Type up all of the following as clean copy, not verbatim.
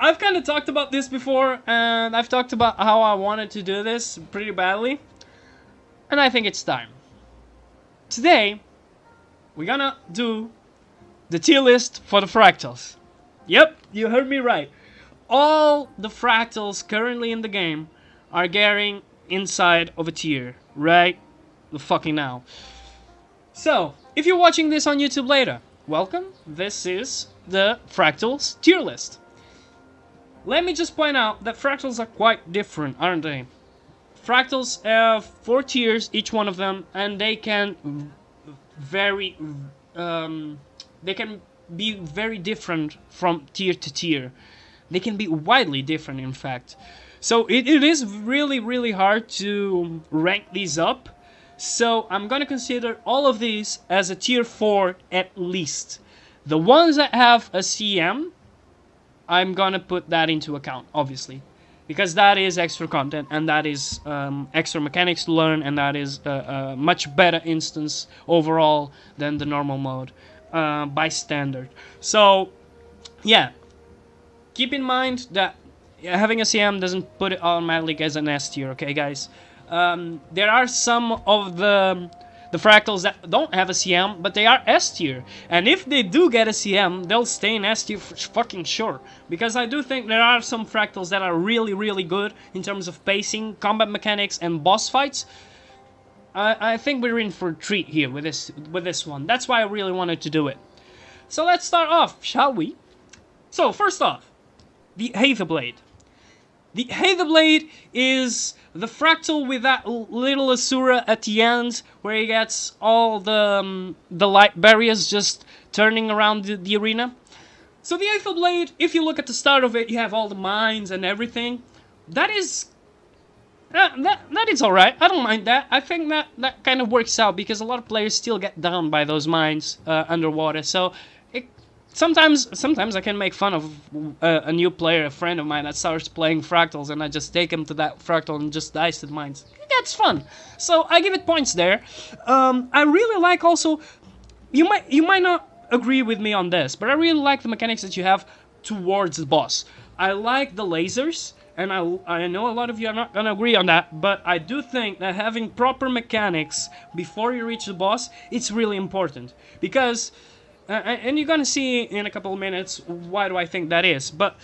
I've kind of talked about this before, and I've talked about how I wanted to do this pretty badly, and I think it's time. Today, we're gonna do the tier list for the fractals. Yep, you heard me right. All the fractals currently in the game are getting inside of a tier, right the fucking now. So, if you're watching this on YouTube later, welcome. This is the fractals tier list. Let me just point out that fractals are quite different, aren't they? Fractals have 4 tiers, each one of them, and they can be very different from tier to tier. They can be widely different, in fact. So it is really hard to rank these up. So I'm gonna consider all of these as a tier 4 at least. The ones that have a CM, I'm gonna put that into account, obviously, because that is extra content and that is extra mechanics to learn, and that is a much better instance overall than the normal mode by standard. So yeah, keep in mind that having a CM doesn't put it automatically as an S tier, okay guys? There are some of the fractals that don't have a CM, but they are S tier. And if they do get a CM, they'll stay in S tier for fucking sure. Because I do think there are some fractals that are really good in terms of pacing, combat mechanics, and boss fights. I think we're in for a treat here with this one. That's why I really wanted to do it. So let's start off, shall we? So first off, the Aetherblade. The Aetherblade is the fractal with that little Asura at the end, where he gets all the light barriers just turning around the arena. So the Aetherblade, if you look at the start of it, you have all the mines and everything. That is alright. I don't mind that. I think that kind of works out, because a lot of players still get down by those mines underwater. So Sometimes I can make fun of a new player, a friend of mine that starts playing fractals, and I just take him to that fractal and just dice to the mines. That's fun. So I give it points there. I really like also, you might not agree with me on this, but I really like the mechanics that you have towards the boss. I like the lasers, and I know a lot of you are not gonna agree on that, but I do think that having proper mechanics before you reach the boss, it's really important, because and you're gonna see in a couple of minutes why do I think that is. But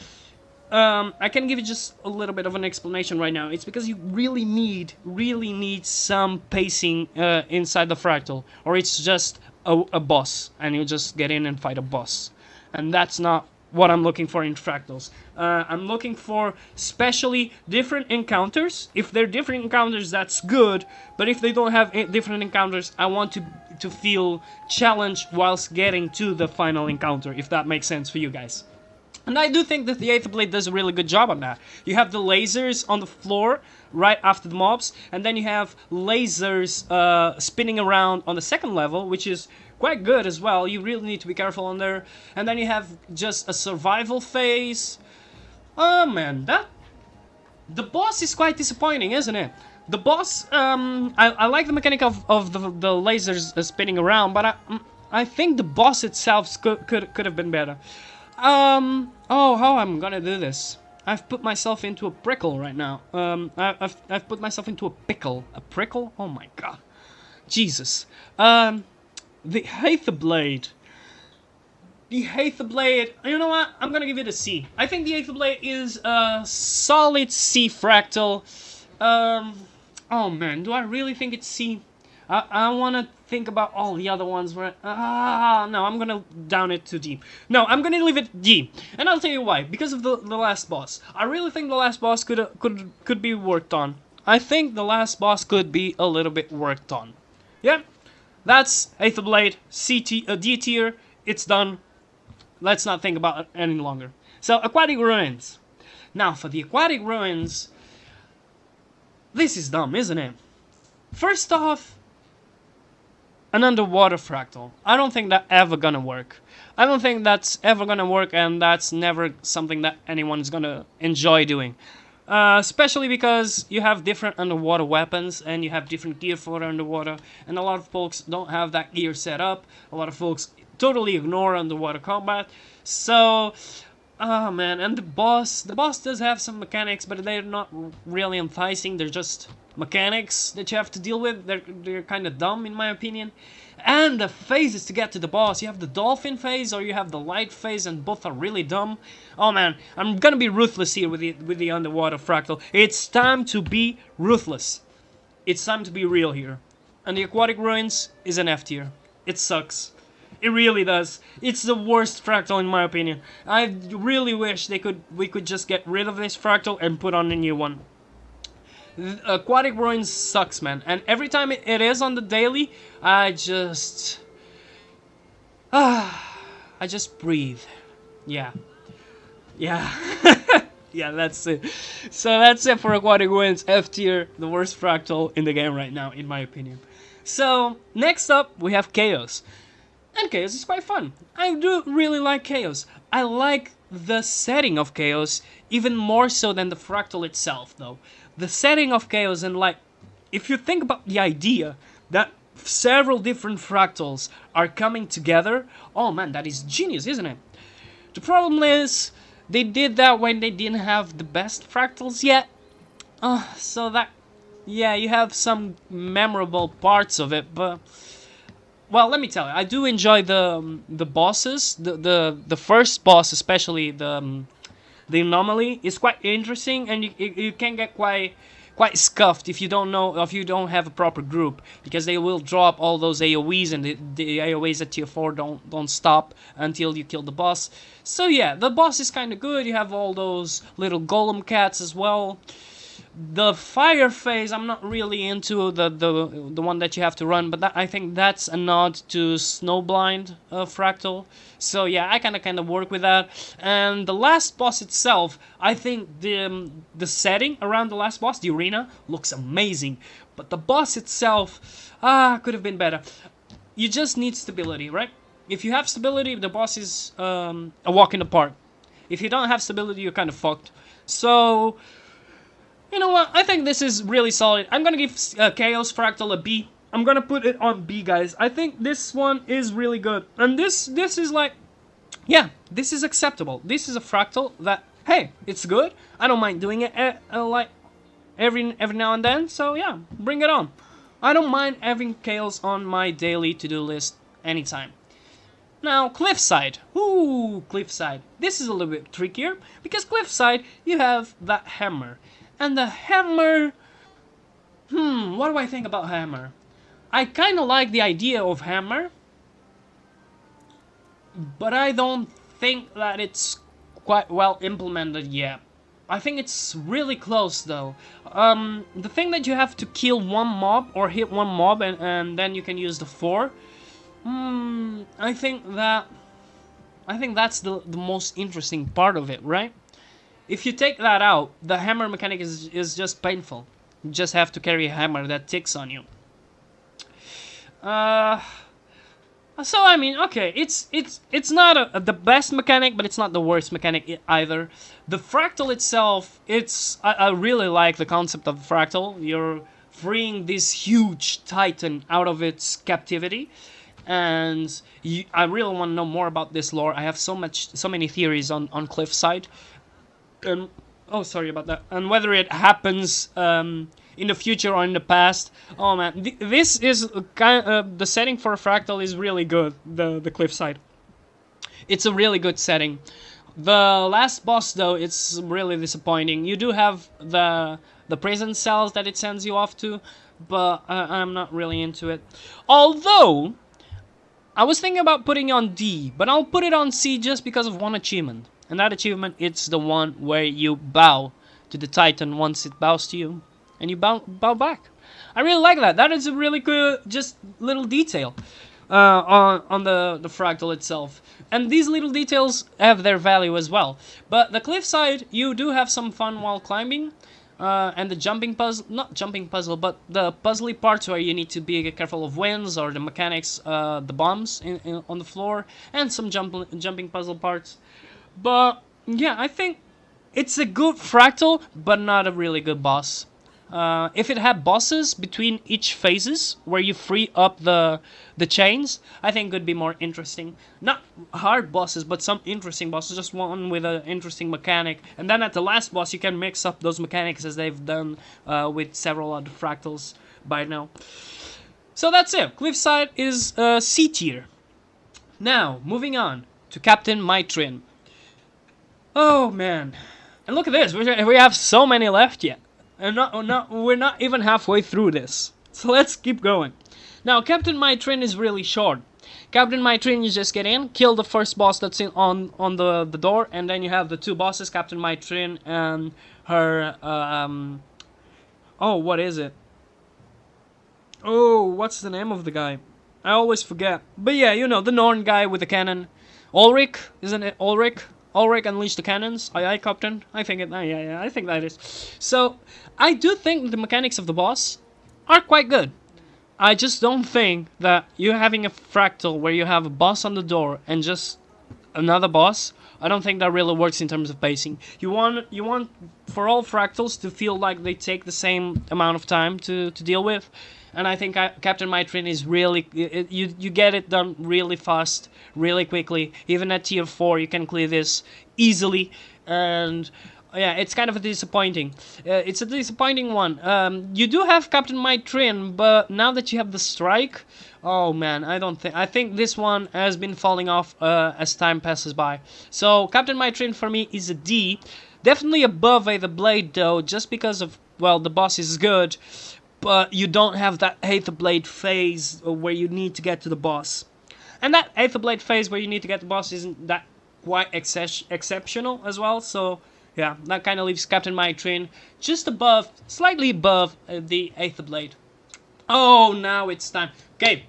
I can give you just a little bit of an explanation right now. It's because you really need some pacing inside the fractal, or it's just a boss, and you just get in and fight a boss. And that's not what I'm looking for in fractals. I'm looking for especially different encounters. If they're different encounters, that's good, but if they don't have different encounters, I want to feel challenged whilst getting to the final encounter, if that makes sense for you guys. And I do think that the Aetherblade does a really good job on that. You have the lasers on the floor right after the mobs, and then you have lasers spinning around on the second level, which is quite good as well. You really need to be careful on there. And then you have just a survival phase. Oh man, the boss is quite disappointing, isn't it? The boss, I like the mechanic of the lasers spinning around, but I think the boss itself could have been better. Oh, how I'm gonna do this? I've put myself into a prickle right now. I've put myself into a pickle. A prickle? Oh my god. Jesus. The Aetherblade. The Aetherblade, you know what? I'm gonna give it a C. I think the Aetherblade is a solid C fractal. Oh man, do I really think it's C? I wanna think about all the other ones where... no, I'm gonna down it to D. No, I'm gonna leave it D. And I'll tell you why. Because of the last boss. I really think the last boss could be worked on. I think the last boss could be a little bit worked on. Yeah, that's Aetherblade, D tier. It's done. Let's not think about it any longer. So, Aquatic Ruins. Now, for the Aquatic Ruins, this is dumb, isn't it? First off, an underwater fractal. I don't think that's ever gonna work. I don't think that's ever gonna work, and that's never something that anyone's gonna enjoy doing. Especially because you have different underwater weapons, and you have different gear for underwater, and a lot of folks don't have that gear set up. A lot of folks totally ignore underwater combat. So, Oh man, and the boss does have some mechanics, but they're not really enticing. They're just mechanics that you have to deal with. They're kind of dumb in my opinion. And the phases to get to the boss, you have the dolphin phase or you have the light phase, and both are really dumb. Oh man, I'm gonna be ruthless here with the underwater fractal. It's time to be ruthless. It's time to be real here. And the Aquatic Ruins is an F tier. It sucks. It really does. It's the worst fractal in my opinion. I really wish we could just get rid of this fractal and put on a new one. Aquatic Ruins sucks, man. And every time it is on the daily, I just breathe. Yeah. Yeah. Yeah, that's it. So that's it for Aquatic Ruins, F tier, the worst fractal in the game right now, in my opinion. So, next up, we have Chaos. And Chaos is quite fun. I do really like Chaos. I like the setting of Chaos even more so than the fractal itself, though. The setting of Chaos, and like, if you think about the idea that several different fractals are coming together, oh man, that is genius, isn't it? The problem is, they did that when they didn't have the best fractals yet. So that, yeah, you have some memorable parts of it, but... Well, let me tell you, I do enjoy the bosses. The first boss, especially the anomaly, is quite interesting, and you can get quite scuffed if you don't have a proper group, because they will drop all those AoEs, and the AoEs at tier 4 don't stop until you kill the boss. So yeah, the boss is kind of good. You have all those little golem cats as well. The fire phase, I'm not really into the one that you have to run, but I think that's a nod to Snowblind fractal. So yeah, I kind of work with that. And the last boss itself, I think the setting around the last boss, the arena, looks amazing. But the boss itself, could have been better. You just need stability, right? If you have stability, the boss is a walk in the park. If you don't have stability, you're kind of fucked. So... You know what? I think this is really solid. I'm gonna give Chaos Fractal a B. I'm gonna put it on B, guys. I think this one is really good. And this is like... Yeah, this is acceptable. This is a fractal that, hey, it's good. I don't mind doing it like every now and then. So yeah, bring it on. I don't mind having Chaos on my daily to-do list anytime. Now, Cliffside. Ooh, Cliffside. This is a little bit trickier, because Cliffside, you have that hammer. And the hammer... what do I think about hammer? I kind of like the idea of hammer, but I don't think that it's quite well implemented yet. I think it's really close, though. The thing that you have to kill one mob, or hit one mob, and then you can use the 4... I think that's the most interesting part of it, right? If you take that out, the hammer mechanic is just painful. You just have to carry a hammer that ticks on you. So I mean, okay, it's not the best mechanic, but it's not the worst mechanic either. The fractal itself, I really like the concept of the fractal. You're freeing this huge titan out of its captivity. And I really want to know more about this lore. I have so many theories on Cliffside. Oh, sorry about that. And whether it happens in the future or in the past. Oh man, this is the setting for a fractal is really good. The Cliffside. It's a really good setting. The last boss, though, it's really disappointing. You do have the prison cells that it sends you off to, but I'm not really into it. Although I was thinking about putting it on D, but I'll put it on C just because of one achievement. And that achievement, it's the one where you bow to the Titan once it bows to you. And you bow back. I really like that. That is a really good, just little detail on the fractal itself. And these little details have their value as well. But the Cliffside, you do have some fun while climbing. And the jumping puzzle, not jumping puzzle, but the puzzly parts where you need to be careful of winds or the mechanics, the bombs on the floor. And some jumping puzzle parts. But yeah, I think it's a good fractal, but not a really good boss. If it had bosses between each phases where you free up the chains, I think could be more interesting. Not hard bosses, but some interesting bosses, just one with an interesting mechanic. And then at the last boss, you can mix up those mechanics as they've done with several other fractals by now. So that's it. Cliffside is C tier. Now, moving on to Captain Mai Trin. Oh man. And look at this, we have so many left yet. And we're not even halfway through this. So let's keep going. Now, Captain Mai Trin is really short. Captain Mai Trin, you just get in, kill the first boss that's on the door, and then you have the two bosses, Captain Mai Trin and her, oh, what is it? Oh, what's the name of the guy? I always forget. But yeah, you know, the Norn guy with the cannon. Ulrich, isn't it? Ulrich? Ulrich unleashed the cannons. Aye, Captain. I think it. Yeah, I think that is. So, I do think the mechanics of the boss are quite good. I just don't think that you having a fractal where you have a boss on the door and just another boss, I don't think that really works in terms of pacing. You want for all fractals to feel like they take the same amount of time to deal with. And I think Captain Mai Trin is really... You get it done really fast, really quickly. Even at tier 4, you can clear this easily. And yeah, it's kind of a disappointing. It's a disappointing one. You do have Captain Mai Trin, but now that you have the strike... Oh man, I think this one has been falling off as time passes by. So Captain Mai Trin for me is a D. Definitely above Aetherblade though, just because of, well, the boss is good. But you don't have that Aetherblade phase where you need to get to the boss. And that Aetherblade phase where you need to get to the boss isn't that quite exceptional as well. So, yeah, that kind of leaves Captain Mai Trin just above, slightly above the Aetherblade. Oh, now it's time. Okay,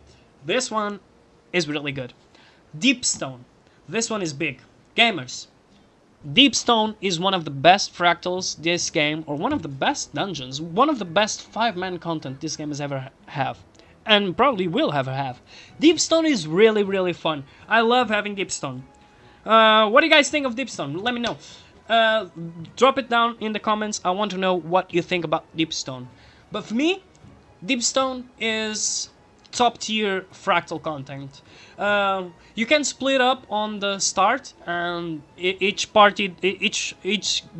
this one is really good. Deepstone. This one is big. Gamers. Deepstone is one of the best fractals this game, or one of the best dungeons, one of the best 5-man content this game has ever have, and probably will ever have. Deepstone is really, really fun. I love having Deepstone. What do you guys think of Deepstone? Let me know. Drop it down in the comments. I want to know what you think about Deepstone. But for me, Deepstone is top tier fractal content. You can split up on the start, and each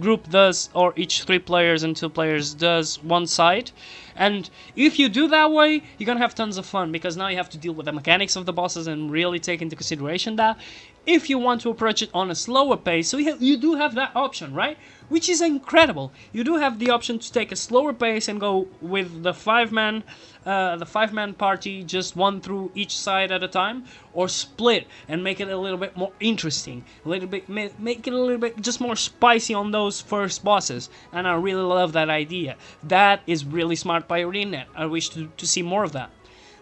group does, or each 3 players and 2 players does one side. And if you do that way, you're gonna have tons of fun, because now you have to deal with the mechanics of the bosses and really take into consideration that. If you want to approach it on a slower pace, so you do have that option, right? Which is incredible. You do have the option to take a slower pace and go with the 5-man party, just one through each side at a time, or split and make it a little bit more interesting, make it a little bit just more spicy on those first bosses. And I really love that idea. That is really smart by ArenaNet. I wish to see more of that.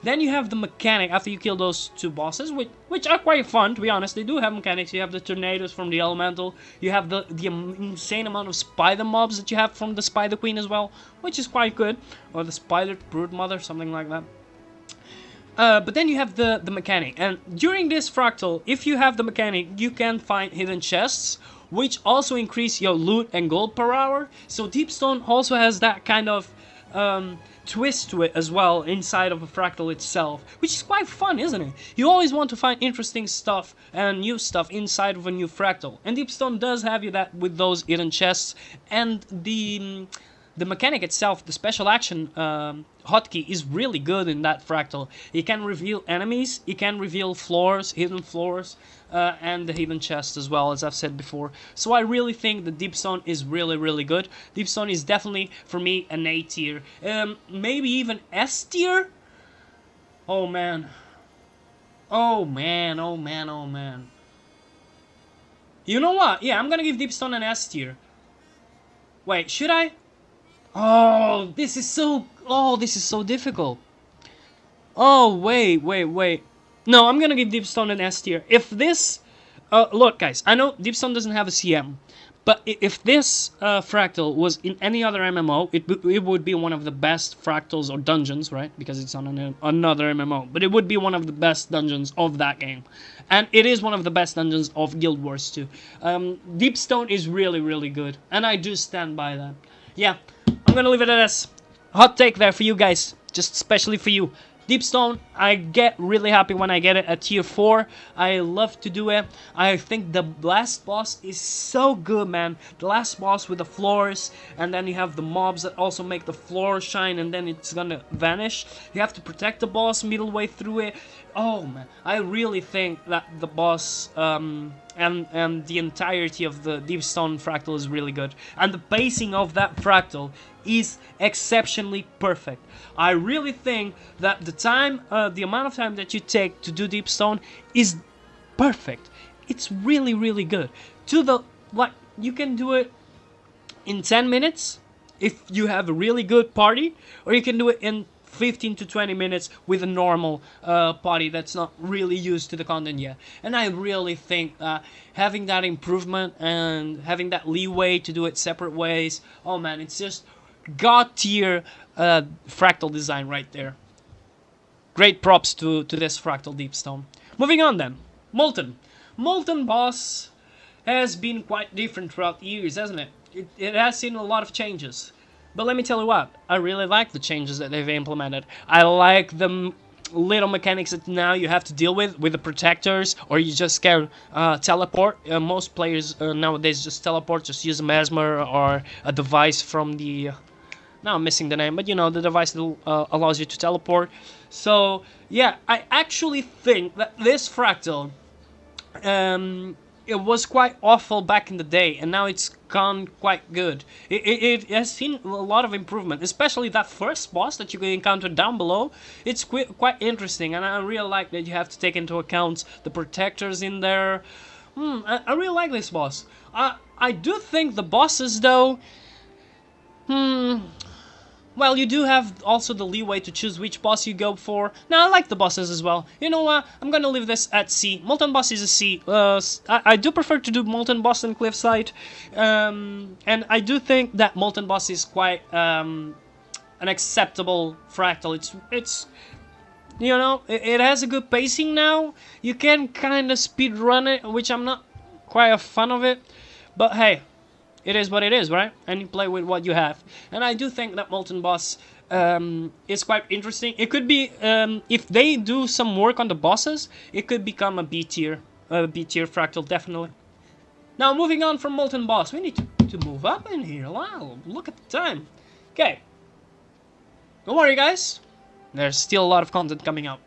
Then you have the mechanic after you kill those 2 bosses, which are quite fun, to be honest. They do have mechanics. You have the tornadoes from the elemental. You have the insane amount of spider mobs that you have from the Spider Queen as well, which is quite good. Or the Spider Broodmother, something like that. But then you have the mechanic. And during this fractal, if you have the mechanic, you can find hidden chests, which also increase your loot and gold per hour. So Deepstone also has that kind of... twist to it as well inside of a fractal itself, which is quite fun, isn't it? You always want to find interesting stuff and new stuff inside of a new fractal, and Deepstone does have you that with those hidden chests. And the mechanic itself, the special action hotkey, is really good in that fractal. It can reveal enemies, it can reveal floors, hidden floors, and the hidden chest as well, as I've said before. So I really think the Deepstone is really, really good. Deepstone is definitely, for me, an A tier. Maybe even S tier? Oh man. Oh man, oh man, oh man. You know what? Yeah, I'm gonna give Deepstone an S tier. Wait, should I? Oh, this is so difficult. Oh, wait. No, I'm gonna give Deepstone an S tier. If this... look, guys, I know Deepstone doesn't have a CM, but if this fractal was in any other MMO, it would be one of the best fractals or dungeons, right? Because it's on another MMO. But it would be one of the best dungeons of that game. And it is one of the best dungeons of Guild Wars 2. Deepstone is really, really good. And I do stand by that. Yeah, I'm gonna leave it at S. hot take there for you guys, just especially for you. Deepstone, I get really happy when I get it at tier 4. I love to do it. I think the last boss is so good, man. The last boss with the floors, and then you have the mobs that also make the floor shine, and then it's gonna vanish. You have to protect the boss middle way through it. Oh man, I really think that the boss and the entirety of the Deepstone fractal is really good. And the pacing of that fractal is exceptionally perfect. I really think that the amount of time that you take to do Deepstone is perfect. It's really, really good. You can do it in 10 minutes if you have a really good party, or you can do it in 15 to 20 minutes with a normal party that's not really used to the content yet. And I really think that having that improvement and having that leeway to do it separate ways, oh man, it's just god tier fractal design right there. Great props to this fractal Deepstone. Moving on then, Molten Boss has been quite different throughout the years, hasn't it? It has seen a lot of changes. But let me tell you what, I really like the changes that they've implemented. I like the little mechanics that now you have to deal with the protectors, or you just can teleport. Most players nowadays just teleport, just use a mesmer or a device from the... now I'm missing the name, but you know, the device that allows you to teleport. So yeah, I actually think that this fractal, it was quite awful back in the day, and now it's gone quite good. It has seen a lot of improvement, especially that first boss that you can encounter down below. It's quite interesting, and I really like that you have to take into account the protectors in there. I really like this boss. I do think the bosses, though... well, you do have also the leeway to choose which boss you go for. Now, I like the bosses as well. You know what? I'm gonna leave this at C. Molten Boss is a C. I do prefer to do Molten Boss than Cliffside. And I do think that Molten Boss is quite an acceptable fractal. It's you know, it has a good pacing now. You can kind of speed run it, which I'm not quite a fan of it. But hey, it is what it is, right? And you play with what you have. And I do think that Molten Boss is quite interesting. It could be, if they do some work on the bosses, it could become a B tier fractal, definitely. Now, moving on from Molten Boss, we need to move up in here. Wow, look at the time. Okay. Don't worry, guys. There's still a lot of content coming up.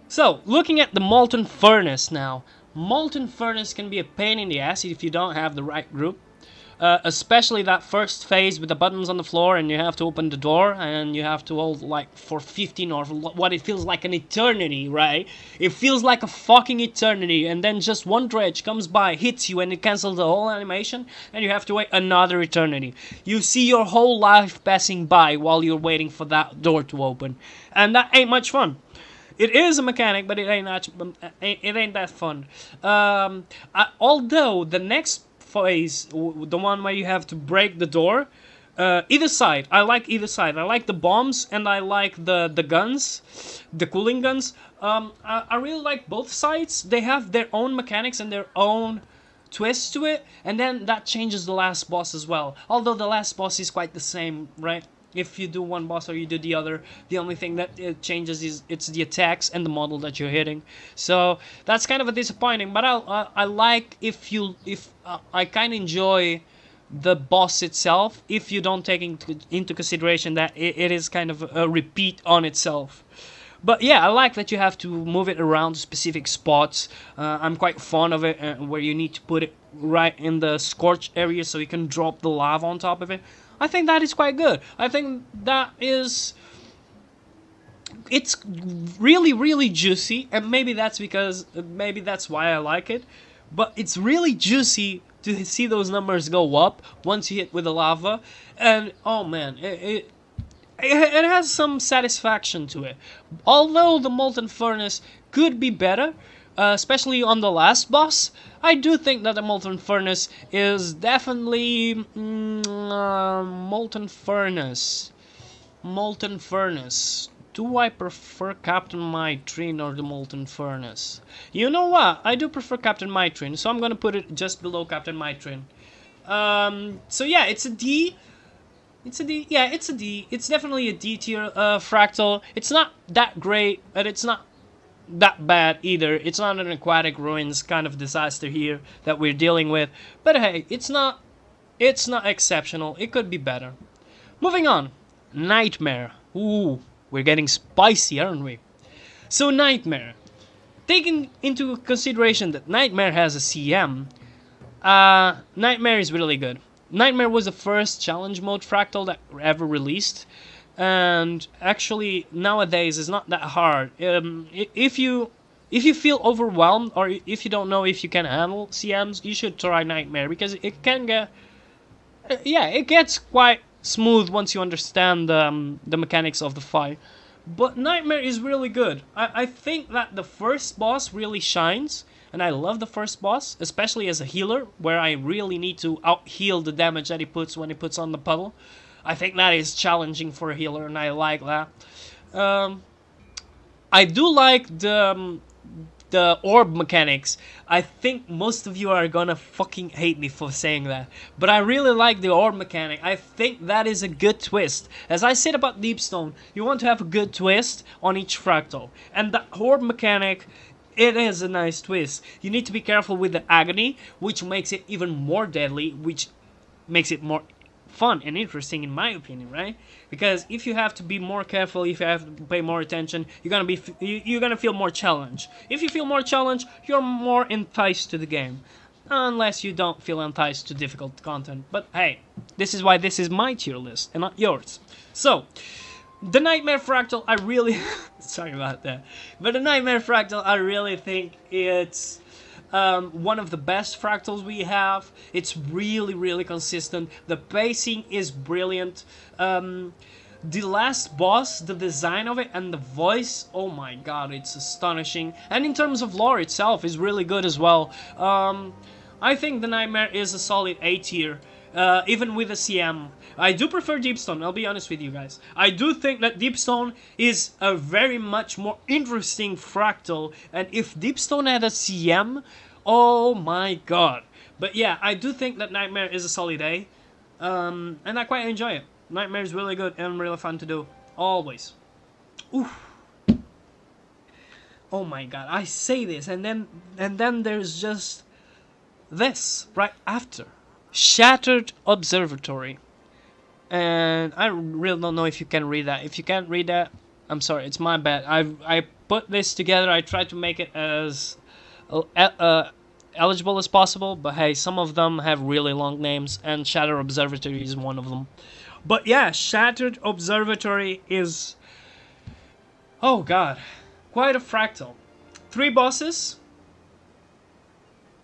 So, looking at the Molten Furnace now. Molten Furnace can be a pain in the ass if you don't have the right group. Especially that first phase with the buttons on the floor, and you have to open the door, and you have to hold like for 15 or what it feels like an eternity, right? It feels like a fucking eternity, and then just one dredge comes by, hits you, and it cancels the whole animation, and you have to wait another eternity. You see your whole life passing by while you're waiting for that door to open, and that ain't much fun. It is a mechanic, but it ain't that fun. Although the next phase, the one where you have to break the door, either side, I like either side. I like the bombs, and I like the guns, the cooling guns. I really like both sides. They have their own mechanics and their own twist to it, and then that changes the last boss as well. Although the last boss is quite the same, right? If you do one boss or you do the other, the only thing that it changes is it's the attacks and the model that you're hitting. So that's kind of a disappointing. But I like if I kind of enjoy the boss itself if you don't take into consideration that it is kind of a repeat on itself. But yeah, I like that you have to move it around specific spots. I'm quite fond of it, where you need to put it right in the scorch area so you can drop the lava on top of it. I think that is quite good. I think that is... it's really, really juicy, and maybe that's why I like it. But it's really juicy to see those numbers go up once you hit with the lava, and oh man, it has some satisfaction to it. Although the Molten Furnace could be better, especially on the last boss, I do think that the Molten Furnace is definitely... Molten Furnace. Do I prefer Captain Mai Trin or the Molten Furnace? You know what? I do prefer Captain Mai Trin, so I'm gonna put it just below Captain Mai Trin. So yeah, it's a D. It's a D. Yeah, it's a D. It's definitely a D tier fractal. It's not that great, but it's not that bad either. It's not an aquatic ruins kind of disaster here that we're dealing with. But hey, it's not exceptional. It could be better. Moving on. Nightmare. Ooh, we're getting spicy, aren't we? So Nightmare. Taking into consideration that Nightmare has a CM, Nightmare is really good. Nightmare was the first challenge mode fractal that ever released, and actually nowadays it's not that hard. If you feel overwhelmed or if you don't know if you can handle CMs, you should try Nightmare because it can get, it gets quite smooth once you understand the mechanics of the fight. But Nightmare is really good. I think that the first boss really shines, and I love the first boss, especially as a healer, where I really need to out-heal the damage that he puts when he puts on the puddle. I think that is challenging for a healer, and I like that. I do like the orb mechanics. I think most of you are gonna fucking hate me for saying that, but I really like the orb mechanic. I think that is a good twist. As I said about Deepstone, you want to have a good twist on each fractal, and the orb mechanic, it is a nice twist. You need to be careful with the agony, which makes it even more deadly, which makes it more fun and interesting in my opinion, right? Because if you have to be more careful, if you have to pay more attention, you're gonna feel more challenged. If you feel more challenged, you're more enticed to the game, unless you don't feel enticed to difficult content. But hey, this is why this is my tier list and not yours. So the Nightmare Fractal, I really sorry about that, but the Nightmare Fractal, I really think it's one of the best fractals we have. It's really consistent. The pacing is brilliant. The last boss, the design of it and the voice, oh my god, it's astonishing. And in terms of lore itself, is really good as well. I think the Nightmare is a solid A tier, even with a CM. I do prefer Deepstone, I'll be honest with you guys. I do think that Deepstone is a very much more interesting fractal, and if Deepstone had a CM, oh my god. But yeah, I do think that Nightmare is a solid A, and I quite enjoy it. Nightmare is really good and really fun to do, always. Oof. Oh my god, I say this, and then there's just this right after. Shattered Observatory. And I really don't know if you can read that. If you can't read that, I'm sorry, it's my bad. I put this together, I tried to make it as eligible as possible, but hey, some of them have really long names, and Shattered Observatory is one of them. But yeah, Shattered Observatory is, oh god, quite a fractal. 3 bosses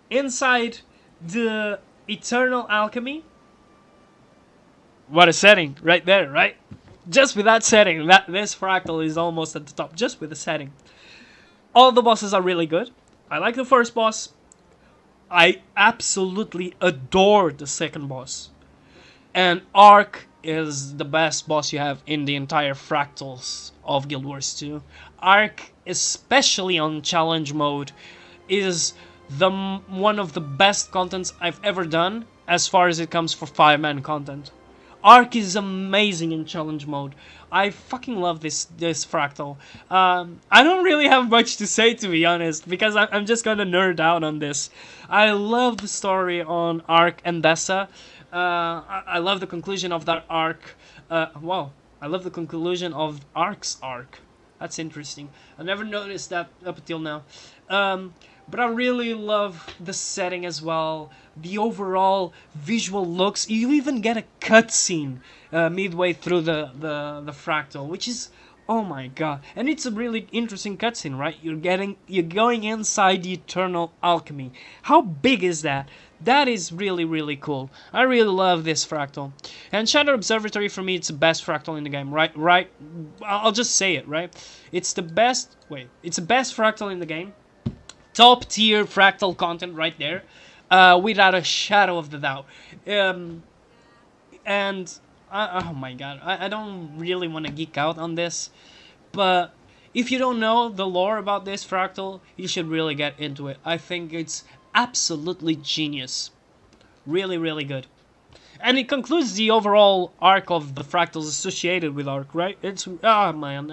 inside the Eternal Alchemy. What a setting right there, right? Just with that setting, this fractal is almost at the top, just with the setting. All the bosses are really good. I like the first boss. I absolutely adore the second boss. And Arc is the best boss you have in the entire fractals of Guild Wars 2. Arc, especially on challenge mode, is one of the best contents I've ever done as far as it comes for 5-man content. Arc is amazing in challenge mode. I fucking love this fractal. I don't really have much to say, to be honest, because I'm just gonna nerd out on this. I love the story on Arc and Dessa. I love the conclusion of that arc. Wow, I love the conclusion of Arc's arc. That's interesting. I never noticed that up until now. But I really love the setting as well. The overall visual looks. You even get a cutscene midway through the fractal, which is, oh my god. And it's a really interesting cutscene, right? You're going inside the Eternal Alchemy. How big is that? That is really cool. I really love this fractal. And Shadow Observatory, for me, it's the best fractal in the game, right? I'll just say it, right? It's the best fractal in the game. Top tier fractal content right there, without a shadow of the doubt. Oh my god, I don't really want to geek out on this, but if you don't know the lore about this fractal, you should really get into it. I think it's absolutely genius. Really good. and it concludes the overall arc of the fractals associated with arc, right? It's man,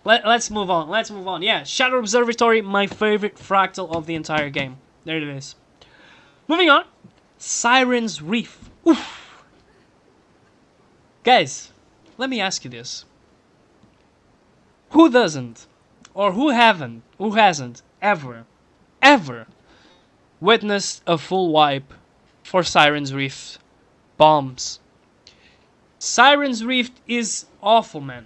Let's move on. Let's move on. Yeah, Shadow Observatory, my favorite fractal of the entire game. There it is. Moving on, Sirens Reef. Oof. Guys, let me ask you this: who doesn't, or who hasn't ever witnessed a full wipe for Sirens Reef bombs? Sirens Reef is awful, man.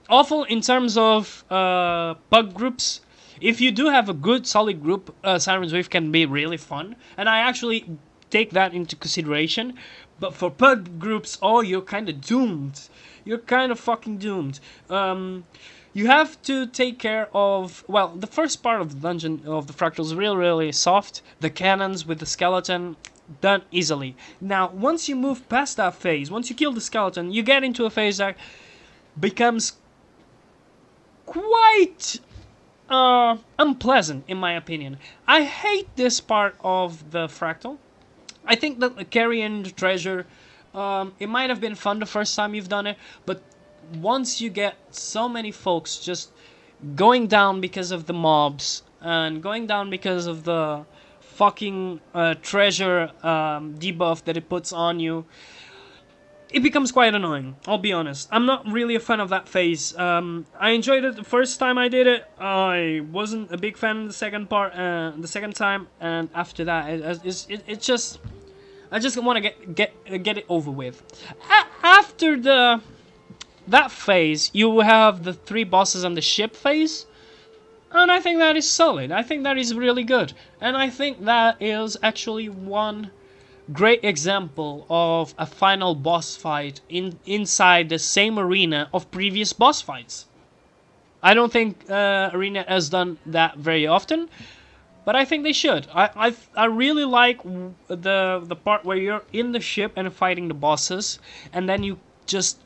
Awful in terms of bug groups. If you do have a good, solid group, Sirens Reef can be really fun. And I actually take that into consideration. But for bug groups, oh, you're kind of doomed. You're kind of fucking doomed. You have to take care of... Well, the first part of the dungeon of the Fractals is really, really soft. The cannons with the skeleton... done easily. Now, once you move past that phase, once you kill the skeleton, you get into a phase that becomes quite unpleasant, in my opinion. I hate this part of the fractal. I think that carrying the treasure, it might have been fun the first time you've done it, but once you get so many folks just going down because of the mobs, and going down because of the fucking treasure debuff that it puts on you, it becomes quite annoying. I'll be honest. I'm not really a fan of that phase. I enjoyed it the first time I did it. I wasn't a big fan of the second part, the second time, and after that, it just, I just want to get it over with. After that phase, you have the 3 bosses on the ship phase. And I think that is solid. I think that is really good. And I think that is actually one great example of a final boss fight inside the same arena of previous boss fights. I don't think Arena has done that very often, but I think they should. I really like the part where you're in the ship and fighting the bosses, and then you just...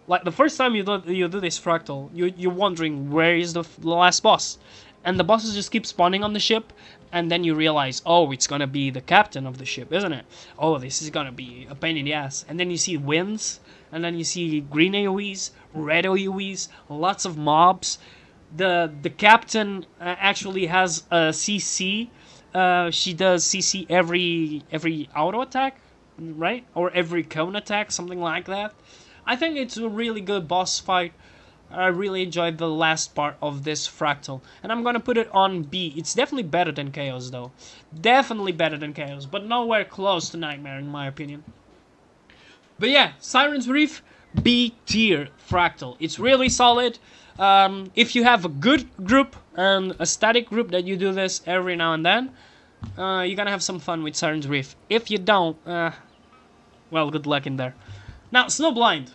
Like, the first time you do this fractal, you're wondering, where is the last boss? And the bosses just keep spawning on the ship, and then you realize, oh, it's gonna be the captain of the ship, isn't it? Oh, this is gonna be a pain in the ass. And then you see winds, and then you see green AoEs, red AoEs, lots of mobs. The captain actually has a CC. She does CC every auto attack, right? Or every cone attack, something like that. I think it's a really good boss fight. I really enjoyed the last part of this fractal. And I'm gonna put it on B. It's definitely better than Chaos, though. Definitely better than Chaos, but nowhere close to Nightmare, in my opinion. But yeah, Sirens Reef, B tier fractal. It's really solid. If you have a good group and a static group that you do this every now and then, you're gonna have some fun with Sirens Reef. If you don't, well, good luck in there. Now, Snowblind.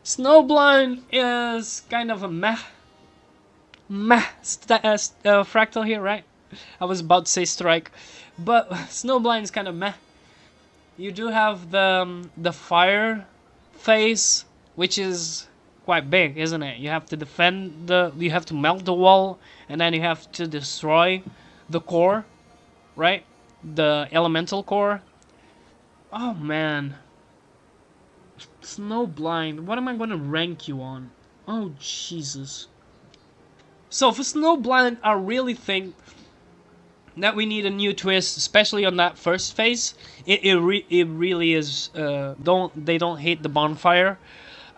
Snowblind is kind of a meh fractal here, right? I was about to say strike, but Snowblind is kind of meh. You do have the fire phase, which is quite big, isn't it? You have to defend you have to melt the wall, and then you have to destroy the core, right? The elemental core. Oh man. Snowblind, what am I gonna rank you on? Oh Jesus. So for Snowblind, I really think that we need a new twist, especially on that first phase. It really is. They don't hate the bonfire.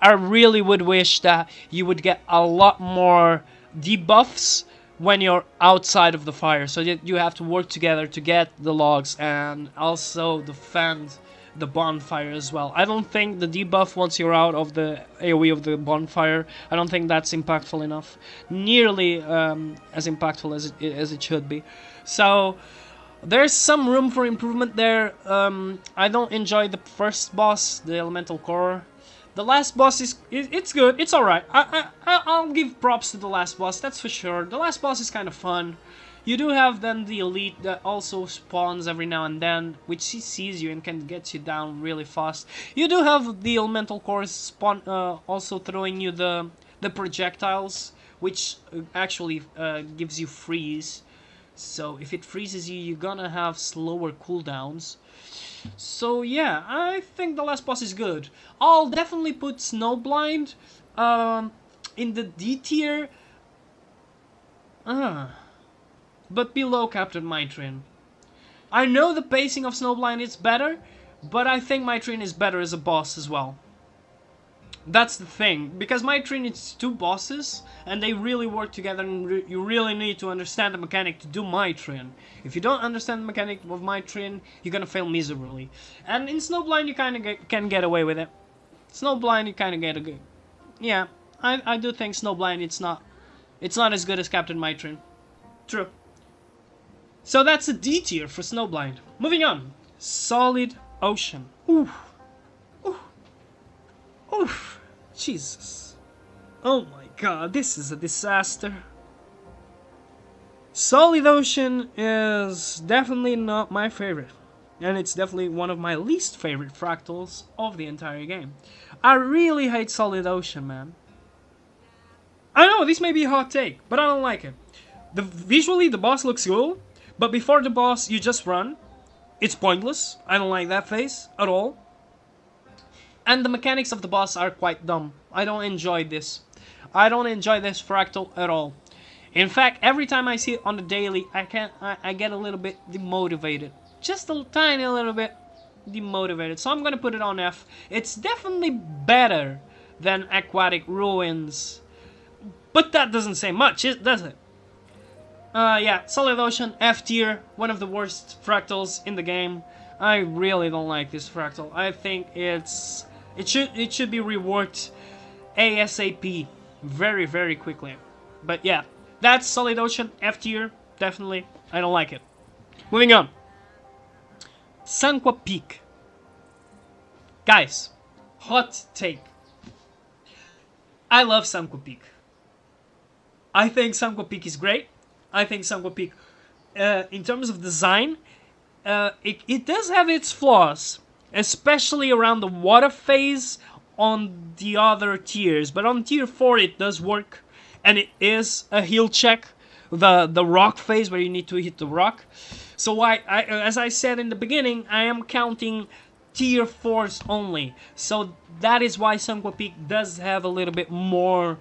I really would wish that you would get a lot more debuffs when you're outside of the fire, so that you have to work together to get the logs and also defend the bonfire as well. I don't think the debuff once you're out of the AoE of the bonfire, I don't think that's impactful enough. Nearly as impactful as it should be. So there's some room for improvement there. I don't enjoy the first boss, the elemental core. The last boss it's good. It's alright. I'll give props to the last boss, that's for sure. The last boss is kind of fun. You do have then the elite that also spawns every now and then, which sees you and can get you down really fast. You do have the elemental core spawn, also throwing you the projectiles, which actually gives you freeze. So if it freezes you, you're gonna have slower cooldowns. So yeah, I think the last boss is good. I'll definitely put Snowblind in the D tier, but below Captain Mai Trin. I know the pacing of Snowblind is better, but I think Mai Trin is better as a boss as well. That's the thing, because Mai Trin is two bosses, and they really work together, and you really need to understand the mechanic to do Mai Trin. If you don't understand the mechanic of Mai Trin, you're gonna fail miserably. And in Snowblind, you kind of can get away with it. Snowblind, you kind of get a good... Yeah, I do think Snowblind, it's not as good as Captain Mai Trin. True. So that's a D tier for Snowblind. Moving on. Solid Ocean. Oof. Oof. Oof. Jesus. Oh my god, this is a disaster. Solid Ocean is definitely not my favorite. And it's definitely one of my least favorite fractals of the entire game. I really hate Solid Ocean, man. I know, this may be a hot take, but I don't like it. Visually, the boss looks cool, but before the boss, you just run. It's pointless. I don't like that phase at all. And the mechanics of the boss are quite dumb. I don't enjoy this. I don't enjoy this fractal at all. In fact, every time I see it on the daily, I get a little bit demotivated. Just a tiny little bit demotivated. So I'm gonna put it on F. It's definitely better than Aquatic Ruins. But that doesn't say much, does it? Yeah, Solid Ocean, F tier, one of the worst fractals in the game. I really don't like this fractal. I think it should be reworked ASAP, very, very quickly. But yeah, that's Solid Ocean, F tier, definitely. I don't like it. Moving on. Sunqua Peak. Guys, hot take. I love Sunqua Peak. I think Sunqua Peak is great. I think Sunqua Peak, in terms of design, it does have its flaws, especially around the water phase on the other tiers. But on tier 4 it does work, and it is a heal check, the rock phase where you need to hit the rock. So as I said in the beginning, I am counting tier 4s only. So that is why Sunqua Peak does have a little bit more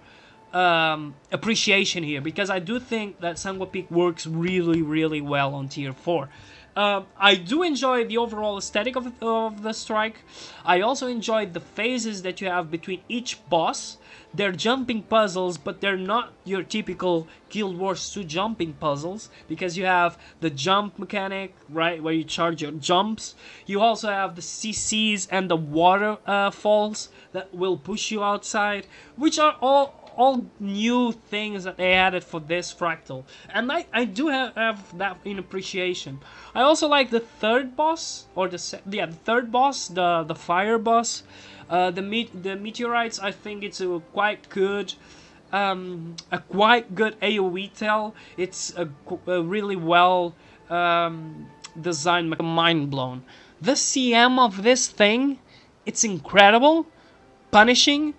appreciation here, because I do think that Sunqua Peak works really, really well on tier 4. I do enjoy the overall aesthetic of the strike. I also enjoy the phases that you have between each boss. They're jumping puzzles, but they're not your typical Guild Wars 2 jumping puzzles, because you have the jump mechanic, right, where you charge your jumps. You also have the CCs and the water falls that will push you outside, which are all new things that they added for this fractal, and I do have that in appreciation. I also like the third boss, or the third boss, the fire boss, the meteorites. I think it's a quite good AoE tell. It's a really well designed, mind blown. The CM of this thing, it's incredible, punishing,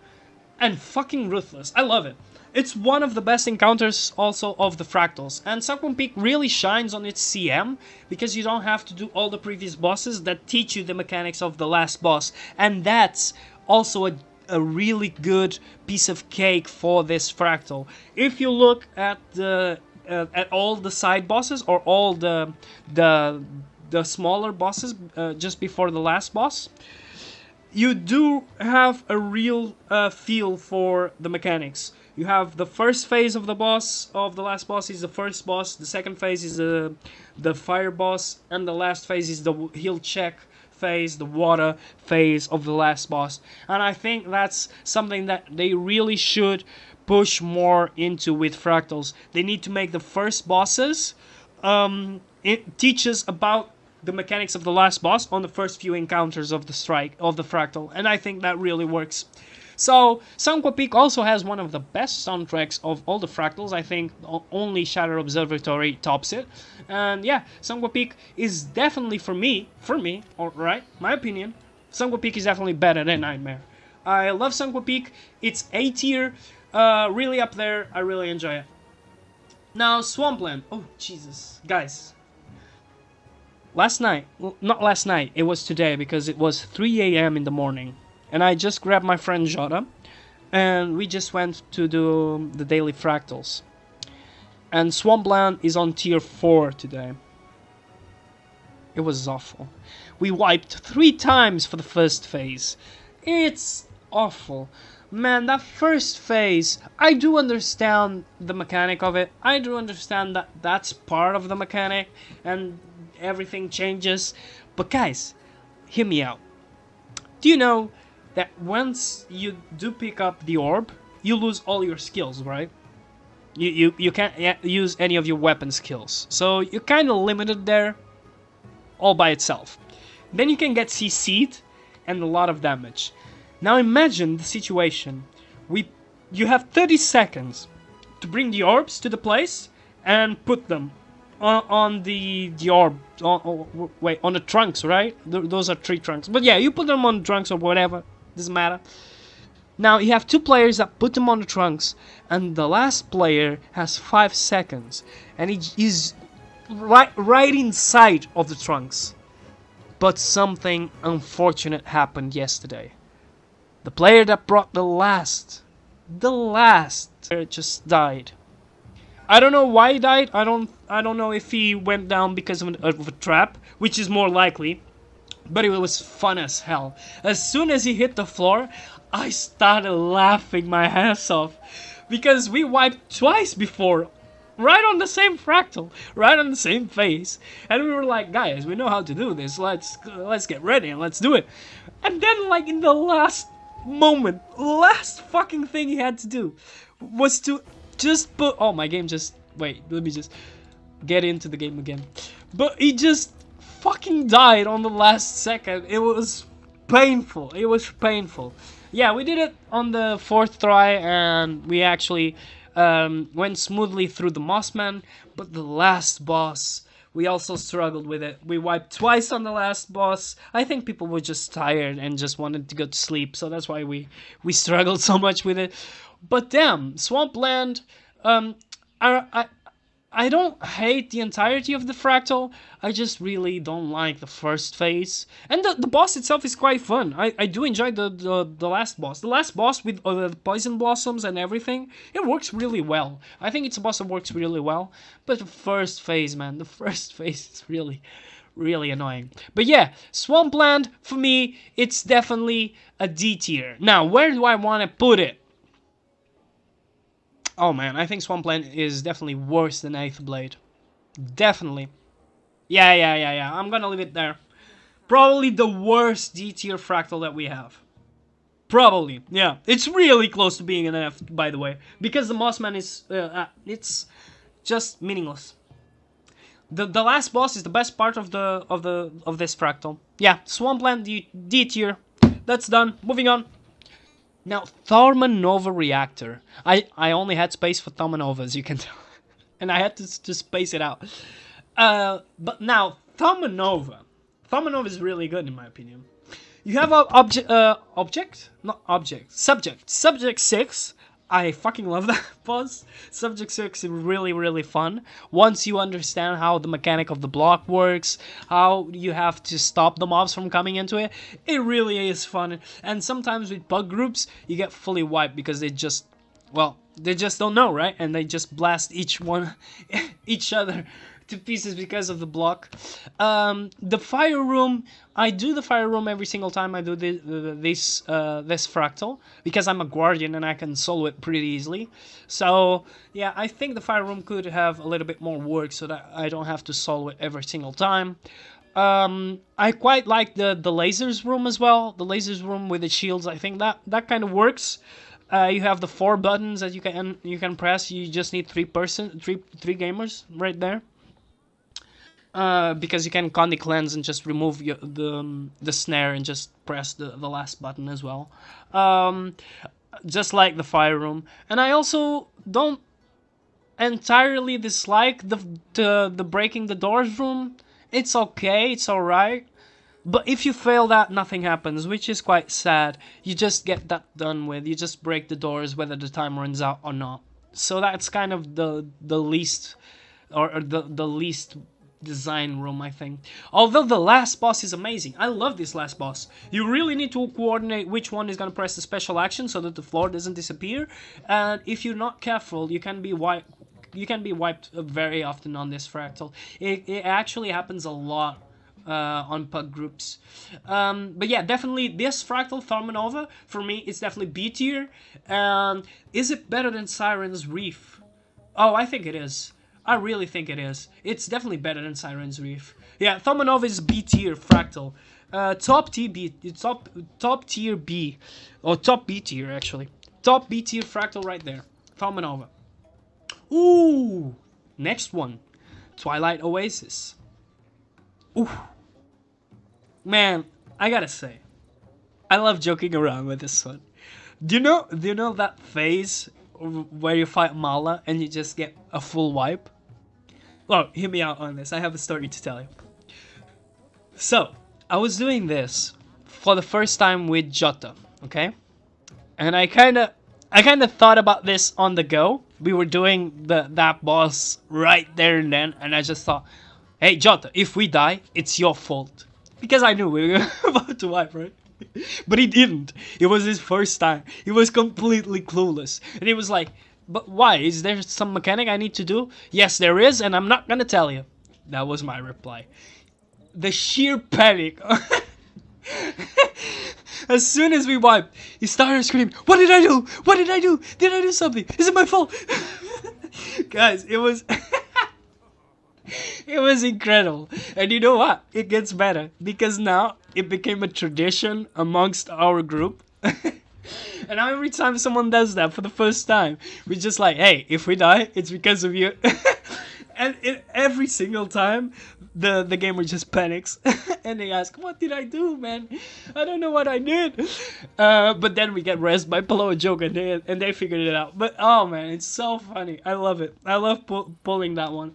and fucking ruthless. I love it. It's one of the best encounters also of the fractals. And Sunqua Peak really shines on its CM, because you don't have to do all the previous bosses that teach you the mechanics of the last boss. And that's also a really good piece of cake for this fractal. If you look at at all the side bosses, or all the smaller bosses just before the last boss, you do have a real feel for the mechanics. You have the first phase of the boss, of the last boss is the first boss, the second phase is the fire boss, and the last phase is the heal check phase, the water phase of the last boss. And I think that's something that they really should push more into with fractals. They need to make the first bosses it teaches about the mechanics of the last boss on the first few encounters of the fractal, and I think that really works. So Sunqua Peak also has one of the best soundtracks of all the fractals. I think only Shadow Observatory tops it. And yeah, Sunqua Peak is definitely, for me, alright, my opinion, Sunqua Peak is definitely better than Nightmare. I love Sunqua Peak. It's A tier, really up there. I really enjoy it. Now, Swampland. Oh, Jesus. Guys. Last night, well, not last night, it was today because it was 3 a.m. in the morning. And I just grabbed my friend Jota. And we just went to do the daily fractals. And Swampland is on tier 4 today. It was awful. We wiped 3 times for the first phase. It's awful. Man, that first phase, I do understand the mechanic of it. I do understand that that's part of the mechanic and everything changes. But guys, hear me out. Do you know that once you do pick up the orb, you lose all your skills, right? You can't use any of your weapon skills. So you're kind of limited there all by itself. Then you can get CC'd and a lot of damage. Now imagine the situation. You have 30 seconds to bring the orbs to the place and put them on the orb. On the trunks, right? Those are 3 trunks. But yeah, you put them on trunks or whatever. Doesn't matter. Now you have 2 players that put them on the trunks, and the last player has 5 seconds, and he is right inside of the trunks. But something unfortunate happened yesterday. The player that brought the last just died. I don't know why he died. I don't know if he went down because of a trap, which is more likely. But it was fun as hell. As soon as he hit the floor, I started laughing my ass off because we wiped twice before. Right on the same fractal, right on the same phase, and we were like, guys, we know how to do this. Let's get ready and let's do it. And then, like in the last moment, last fucking thing he had to do was to just put. Oh, my game just. Wait, let me just get into the game again. But he just fucking died on the last second. It was painful. It was painful. Yeah, we did it on the 4th try, and we actually went smoothly through the Mossman, but the last boss, we also struggled with it. We wiped twice on the last boss. I think people were just tired and just wanted to go to sleep, so that's why we struggled so much with it. But damn, Swampland, I don't hate the entirety of the fractal. I just really don't like the first phase. And the boss itself is quite fun. I do enjoy the last boss. The last boss with the poison blossoms and everything, it works really well. I think it's a boss that works really well. But the first phase, man, the first phase is really annoying. But yeah, Swampland, for me, it's definitely a D tier. Now, where do I want to put it? Oh man, I think Swampland is definitely worse than Aetherblade. Definitely. Yeah. I'm gonna leave it there. Probably the worst D tier fractal that we have. Probably, yeah. It's really close to being an F, by the way, because the Mossman is it's just meaningless. The last boss is the best part of this fractal. Yeah, Swampland D tier. That's done. Moving on. Now, Thaumanova Reactor. I only had space for Thaumanova, as you can tell. And I had to space it out. But now, Thaumanova. Thaumanova is really good, in my opinion. You have Subject 6. I fucking love that boss. Subject 6 is really fun. Once you understand how the mechanic of the block works, how you have to stop the mobs from coming into it, it really is fun. And sometimes with bug groups, you get fully wiped because they just don't know, right? And they just blast each other to pieces because of the block. The fire room, I do the fire room every single time I do this fractal because I'm a guardian and I can solo it pretty easily. So yeah, I think the fire room could have a little bit more work so that I don't have to solo it every single time. I quite like the lasers room as well. The lasers room with the shields, I think that kind of works. You have the 4 buttons that you can press. You just need three gamers right there. Because you can Condi cleanse and just remove the snare and just press the last button as well. Just like the fire room. And I also don't entirely dislike the breaking the doors room. It's okay, it's alright. But if you fail that, nothing happens, which is quite sad. You just get that done with. You just break the doors whether the time runs out or not. So that's kind of the least, or the least design room, I think. Although the last boss is amazing. I love this last boss. You really need to coordinate which one is going to press the special action so that the floor doesn't disappear. And if you're not careful, you can be wiped very often on this fractal. It actually happens a lot on pug groups. But yeah, definitely this fractal Thaumanova, for me, it's definitely B tier. Is it better than Sirens Reef? Oh, I think it is. I really think it is. It's definitely better than Sirens Reef. Yeah, Thaumanova is B tier fractal. Top tier B, or top B tier actually. Top B tier fractal right there. Thaumanova. Ooh, next one, Twilight Oasis. Ooh, man, I gotta say, I love joking around with this one. Do you know that phase where you fight Mala and you just get a full wipe? Well, hear me out on this. I have a story to tell you. So, I was doing this for the first time with Jota, okay? And I kind of thought about this on the go. We were doing that boss right there and then, and I just thought, hey Jota, if we die, it's your fault. Because I knew we were about to wipe, right? But he didn't. It was his first time. He was completely clueless. And he was like, but why? Is there some mechanic I need to do? Yes, there is, and I'm not gonna tell you. That was my reply. The sheer panic. As soon as we wiped, he started screaming, what did I do? What did I do? Did I do something? Is it my fault? Guys, it was... It was incredible. And you know what? It gets better. Because now, it became a tradition amongst our group. And every time someone does that for the first time, we're just like, hey, if we die, it's because of you. And every single time, the gamer just panics. And they ask, what did I do, man? I don't know what I did. But then we get rezzed by Pillow and Joke, and they figured it out. But, oh, man, it's so funny. I love it. I love pulling that one.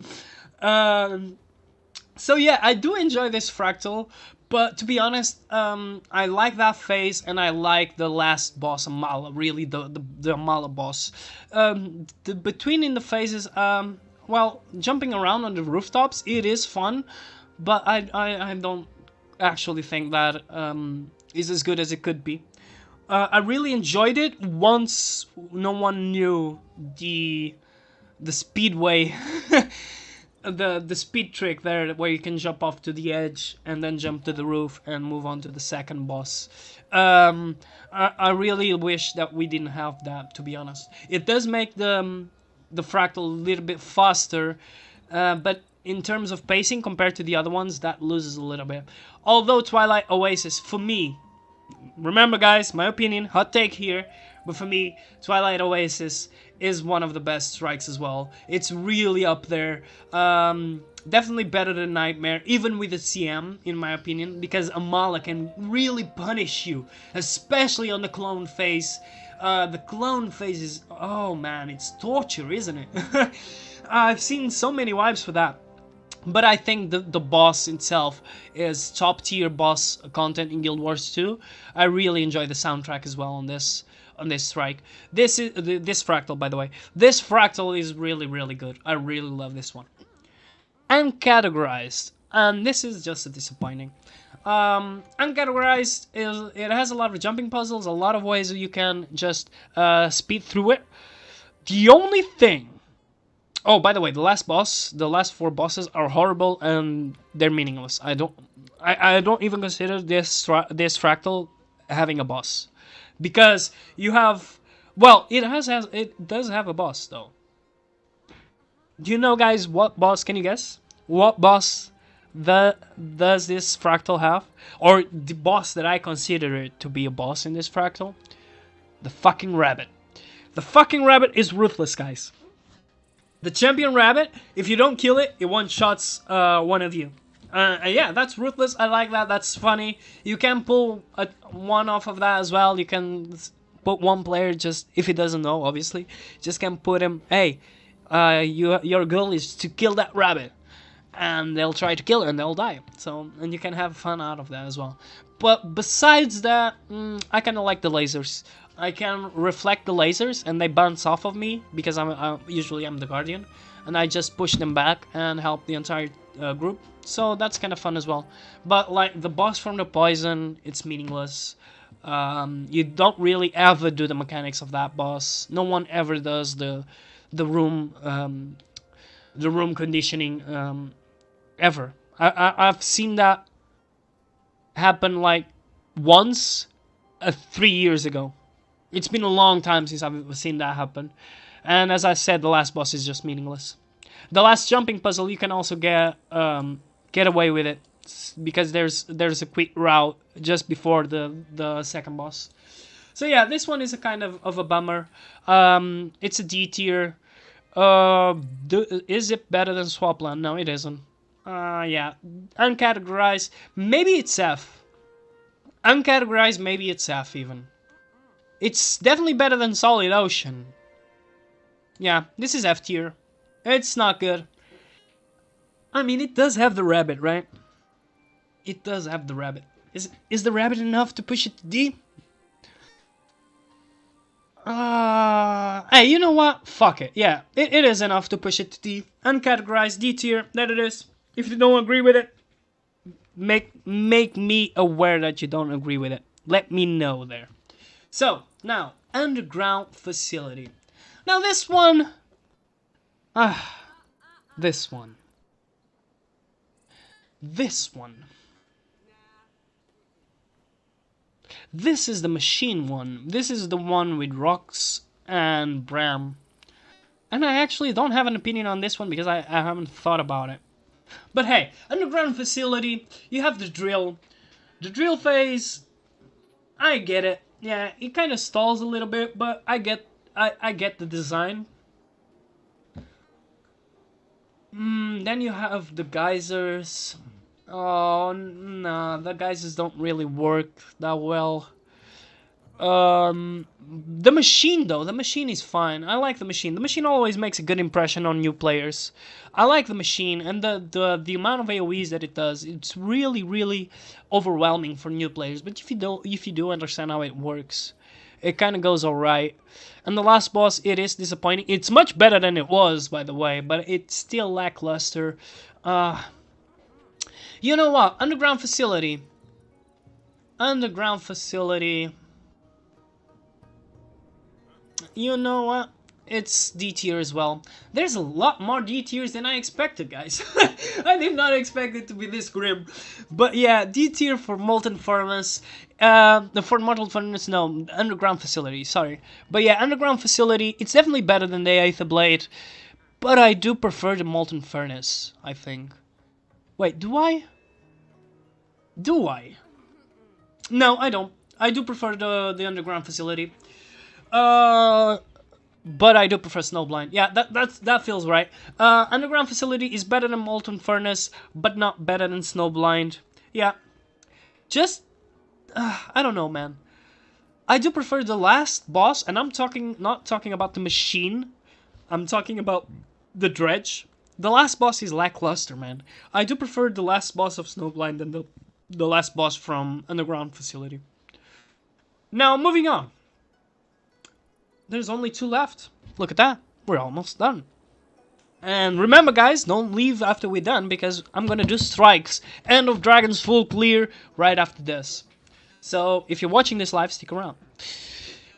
So, yeah, I do enjoy this fractal. But to be honest, I like that phase, and I like the last boss, Amala, really, the Amala boss. Between in the phases, well, jumping around on the rooftops, it is fun, but I don't actually think that is as good as it could be. I really enjoyed it once no one knew the speedway. The speed trick there where you can jump off to the edge and then jump to the roof and move on to the second boss. I really wish that we didn't have that, to be honest. It does make the fractal a little bit faster, but in terms of pacing compared to the other ones, that loses a little bit. Although Twilight Oasis, for me, remember guys, my opinion, hot take here, but for me, Twilight Oasis is one of the best strikes as well. It's really up there. Definitely better than Nightmare, even with the CM, in my opinion, because Amala can really punish you, especially on the clone phase. The clone phase is, oh man, it's torture, isn't it? I've seen so many wipes for that. But I think the boss itself is top tier boss content in Guild Wars 2. I really enjoy the soundtrack as well on this strike. This fractal, by the way. This fractal is really, really good. I really love this one. Uncategorized. And this is just a disappointing. Uncategorized it has a lot of jumping puzzles, a lot of ways that you can just speed through it. The only thing... Oh, by the way, the last 4 bosses are horrible and they're meaningless. I don't even consider this fractal having a boss. Because you have... Well, it does have a boss, though. Do you know, guys, what boss? Can you guess? What boss does this fractal have? Or the boss that I consider it to be a boss in this fractal? The fucking rabbit. The fucking rabbit is ruthless, guys. The champion rabbit, if you don't kill it, it one-shots one of you. Yeah, that's ruthless. I like that. That's funny. You can pull one off of that as well. You can put one player, just if he doesn't know, obviously, just can put him. Hey, your goal is to kill that rabbit, and they'll try to kill it and they'll die. So, and you can have fun out of that as well. But besides that, I kind of like the lasers. I can reflect the lasers and they bounce off of me because usually I'm the guardian, and I just push them back and help the entire group. So that's kind of fun as well. But like the boss from the poison, it's meaningless. You don't really ever do the mechanics of that boss. No one ever does the room conditioning ever. I've seen that happen like once 3 years ago. It's been a long time since I've seen that happen. And as I said, the last boss is just meaningless. The last jumping puzzle, you can also get away with it because there's a quick route just before the second boss. So yeah, this one is a kind of a bummer. It's a D tier. Is it better than Swampland? No, it isn't. Yeah, uncategorized. Maybe it's F. Uncategorized, maybe it's F even. It's definitely better than Solid Ocean. Yeah, this is F tier. It's not good. I mean, it does have the rabbit, right? It does have the rabbit. Is the rabbit enough to push it to D? Hey, you know what? Fuck it. Yeah, it is enough to push it to D. Uncategorized, D tier. That it is. If you don't agree with it, make me aware that you don't agree with it. Let me know there. So, now, underground facility. Now this one... This one. This one. This is the machine one. This is the one with Rox and Bram. And I actually don't have an opinion on this one because I haven't thought about it. But hey, underground facility, you have the drill. The drill phase, I get it. Yeah, it kind of stalls a little bit, but I get the design. Then you have the geysers. Oh, nah, the geysers don't really work that well. The machine though, the machine is fine. I like the machine. The machine always makes a good impression on new players. I like the machine, and the amount of AoEs that it does, it's really overwhelming for new players. But if you do understand how it works, it kind of goes alright. And the last boss, it is disappointing. It's much better than it was, by the way, but it's still lackluster. You know what? Underground facility. You know what? It's D tier as well. There's a lot more D tiers than I expected, guys. I did not expect it to be this grim. But yeah, D tier for Molten Furnace. For Molten Furnace, no, Underground Facility, sorry. But yeah, Underground Facility, it's definitely better than the Aetherblade. But I do prefer the Molten Furnace, I think. Wait, do I? Do I? No, I don't. I do prefer the Underground Facility. But I do prefer Snowblind. Yeah, that feels right. Underground Facility is better than Molten Furnace, but not better than Snowblind. Yeah, just I don't know, man. I do prefer the last boss, and I'm not talking about the machine. I'm talking about the dredge. The last boss is lackluster, man. I do prefer the last boss of Snowblind than the last boss from Underground Facility. Now, moving on. There's only 2 left. Look at that. We're almost done. And remember, guys, don't leave after we're done, because I'm gonna do strikes. End of Dragons full clear right after this. So, if you're watching this live, stick around.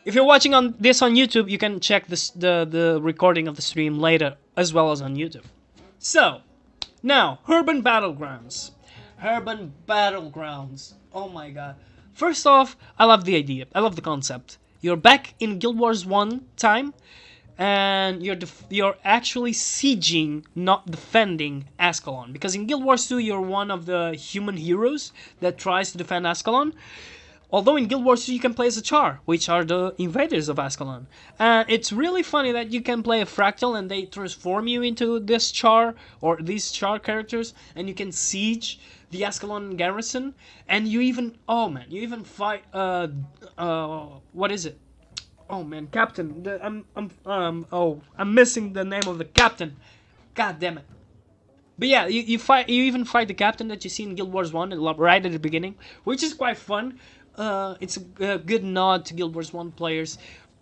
If you're watching this on YouTube, you can check the recording of the stream later, as well as on YouTube. So, now, Urban Battlegrounds. Urban Battlegrounds. Oh my god. First off, I love the idea. I love the concept. You're back in Guild Wars 1 time, and you're actually sieging, not defending Ascalon. Because in Guild Wars 2, you're one of the human heroes that tries to defend Ascalon. Although in Guild Wars 2 you can play as a Char, which are the invaders of Ascalon. And it's really funny that you can play a Fractal and they transform you into this Char, or these Char characters, and you can siege the Ascalon garrison, and you even, oh man, you even fight, what is it? Oh man, Captain, I'm missing the name of the Captain. God damn it. But yeah, you even fight the Captain that you see in Guild Wars 1 right at the beginning, which is quite fun. it's a good nod to Guild Wars 1 players.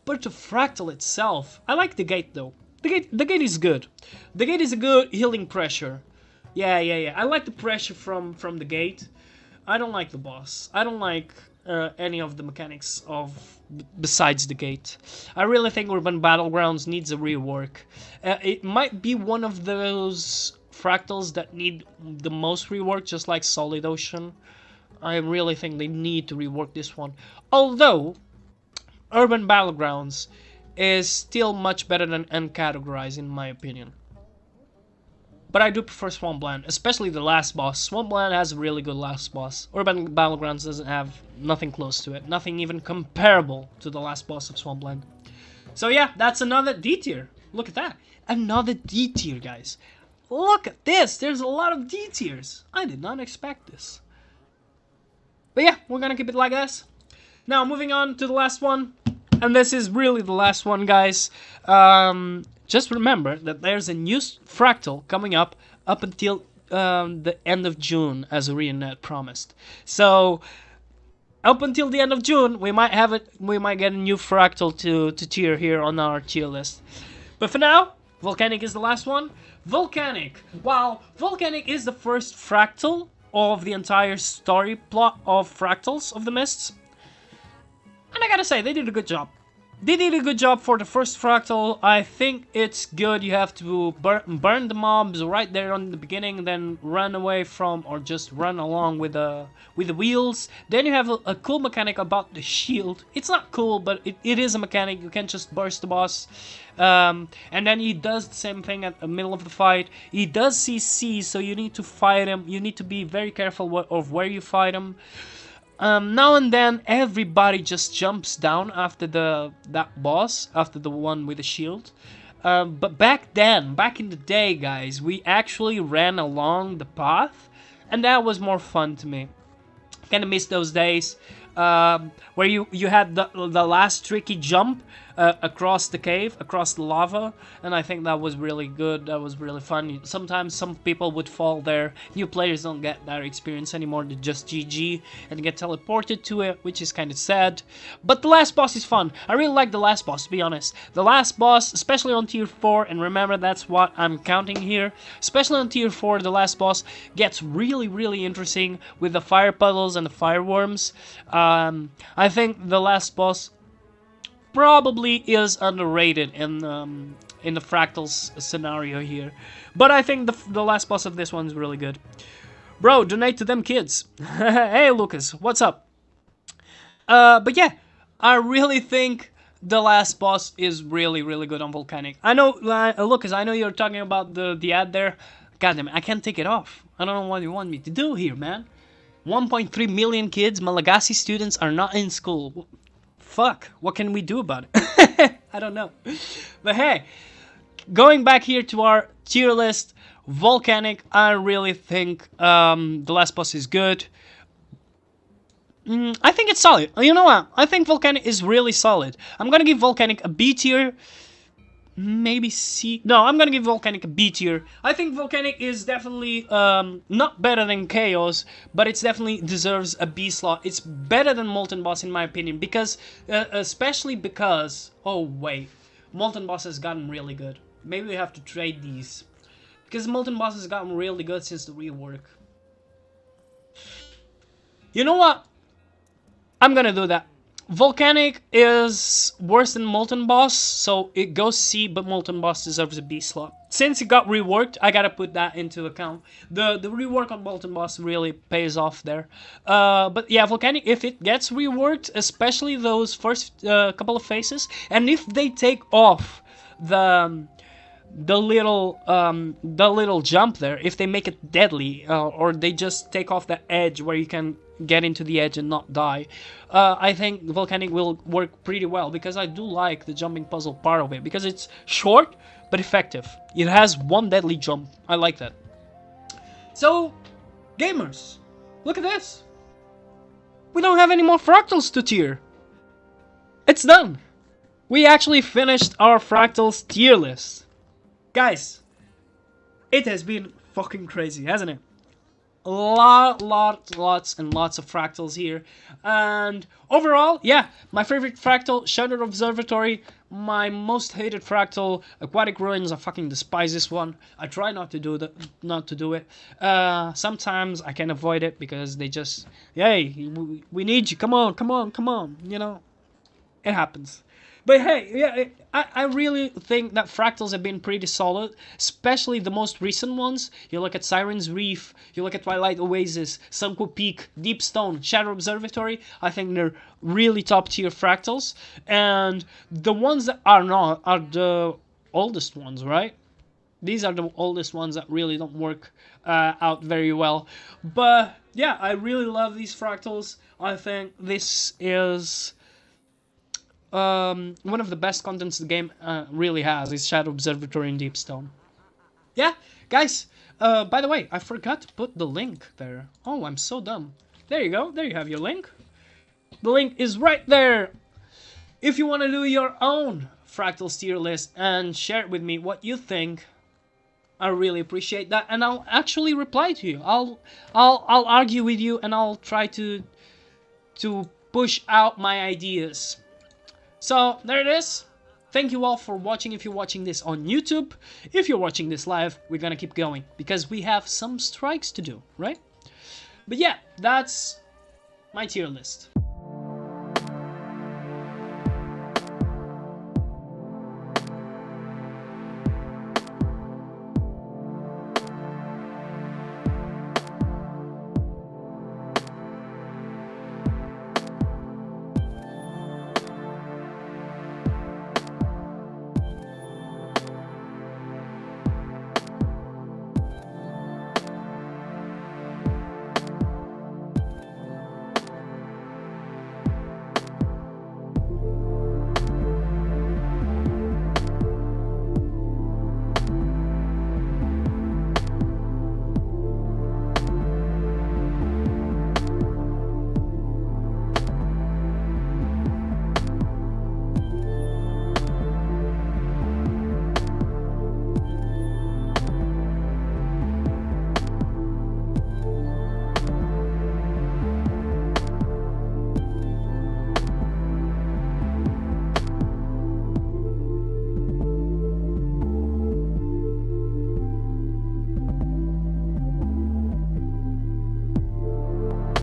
But the Fractal itself, I like the gate though. The gate is good. The gate is a good healing pressure. Yeah. I like the pressure from the gate. I don't like the boss. I don't like any of the mechanics of besides the gate. I really think Urban Battlegrounds needs a rework. It might be one of those fractals that need the most rework, just like Solid Ocean. I really think they need to rework this one. Although Urban Battlegrounds is still much better than Uncategorized in my opinion. But I do prefer Swampland, especially the last boss. Swampland has a really good last boss. Urban Battlegrounds doesn't have nothing close to it. Nothing even comparable to the last boss of Swampland. So yeah, that's another D tier. Look at that. Another D tier, guys. Look at this. There's a lot of D tiers. I did not expect this. But yeah, we're gonna keep it like this. Now, moving on to the last one. And this is really the last one, guys. Just remember that there's a new fractal coming up until the end of June, as Arena promised. So, up until the end of June, we might have it. We might get a new fractal to tier here on our tier list. But for now, Volcanic is the last one. Volcanic. Wow, Volcanic is the first fractal of the entire story plot of Fractals of the Mists. And I gotta say, they did a good job. They did a good job for the first fractal. I think it's good. You have to burn the mobs right there on the beginning, then run away from, or just run along with the wheels. Then you have a cool mechanic about the shield. It's not cool, but it is a mechanic. You can just burst the boss. And then he does the same thing at the middle of the fight. He does CC, so you need to fight him. You need to be very careful of where you fight him. Now and then, everybody just jumps down after that boss, after the one with the shield. But back in the day, guys, we actually ran along the path, and that was more fun to me. Kind of miss those days where you had the last tricky jump across the cave, across the lava, and I think that was really good. That was really fun. Sometimes some people would fall there. New players don't get that experience anymore. They just GG and get teleported to it, which is kind of sad. But the last boss is fun. I really like the last boss, to be honest. The last boss, especially on tier 4, and remember that's what I'm counting here, especially on tier 4, the last boss gets really interesting with the fire puddles and the fireworms. I think the last boss probably is underrated in the Fractals scenario here, but I think the last boss of this one is really good. Bro, donate to them kids. Hey Lucas, what's up? But yeah, I really think the last boss is really good on Volcanic. I know, Lucas, I know you're talking about the ad there. God damn it, I can't take it off. I don't know what you want me to do here, man. 1.3 million kids, Malagasy students, are not in school. Fuck, what can we do about it? I don't know. But hey, going back here to our tier list, Volcanic, I really think the last boss is good. I think it's solid. You know what? I think Volcanic is really solid. I'm gonna give Volcanic a B tier. Maybe C. No, I'm gonna give Volcanic a B tier. I think Volcanic is definitely not better than Chaos, but it definitely deserves a B slot. It's better than Molten Boss in my opinion, because especially because, oh wait, Molten Boss has gotten really good. Maybe we have to trade these, because Molten Boss has gotten really good since the rework. You know what? I'm gonna do that. Volcanic is worse than Molten Boss, so it goes C, but Molten Boss deserves a B slot. Since it got reworked, I gotta put that into account. The rework on Molten Boss really pays off there. But yeah, Volcanic, if it gets reworked, especially those first couple of phases, and if they take off the little jump there, if they make it deadly, or they just take off the edge where you can get into the edge and not die, I think Volcanic will work pretty well, because I do like the jumping puzzle part of it, because it's short but effective. It has one deadly jump. I like that. So, gamers, look at this. We don't have any more Fractals to tier. It's done. We actually finished our Fractals tier list. Guys, it has been fucking crazy, hasn't it? lots and lots of fractals here. And overall, yeah, my favorite fractal, Shattered Observatory. My most hated fractal, Aquatic Ruins. I fucking despise this one. I try not to do it. Sometimes I can avoid it because they just, hey, we need you. Come on. You know, it happens. But hey, yeah, I really think that fractals have been pretty solid, especially the most recent ones. You look at Sirens Reef, you look at Twilight Oasis, Sunqua Peak, Deep Stone, Shadow Observatory. I think they're really top tier fractals. And the ones that are not are the oldest ones, right? These are the oldest ones that really don't work out very well. But yeah, I really love these fractals. I think this is one of the best contents the game really has is Shadow Observatory and Deep Stone. Yeah, guys, by the way, I forgot to put the link there. Oh, I'm so dumb. There you go, there you have your link. The link is right there. If you want to do your own Fractals tier list and share it with me what you think, I really appreciate that, and I'll actually reply to you. I'll argue with you, and I'll try to push out my ideas. So, there it is. Thank you all for watching if you're watching this on YouTube. If you're watching this live, we're gonna keep going, because we have some strikes to do, right? But yeah, that's my tier list.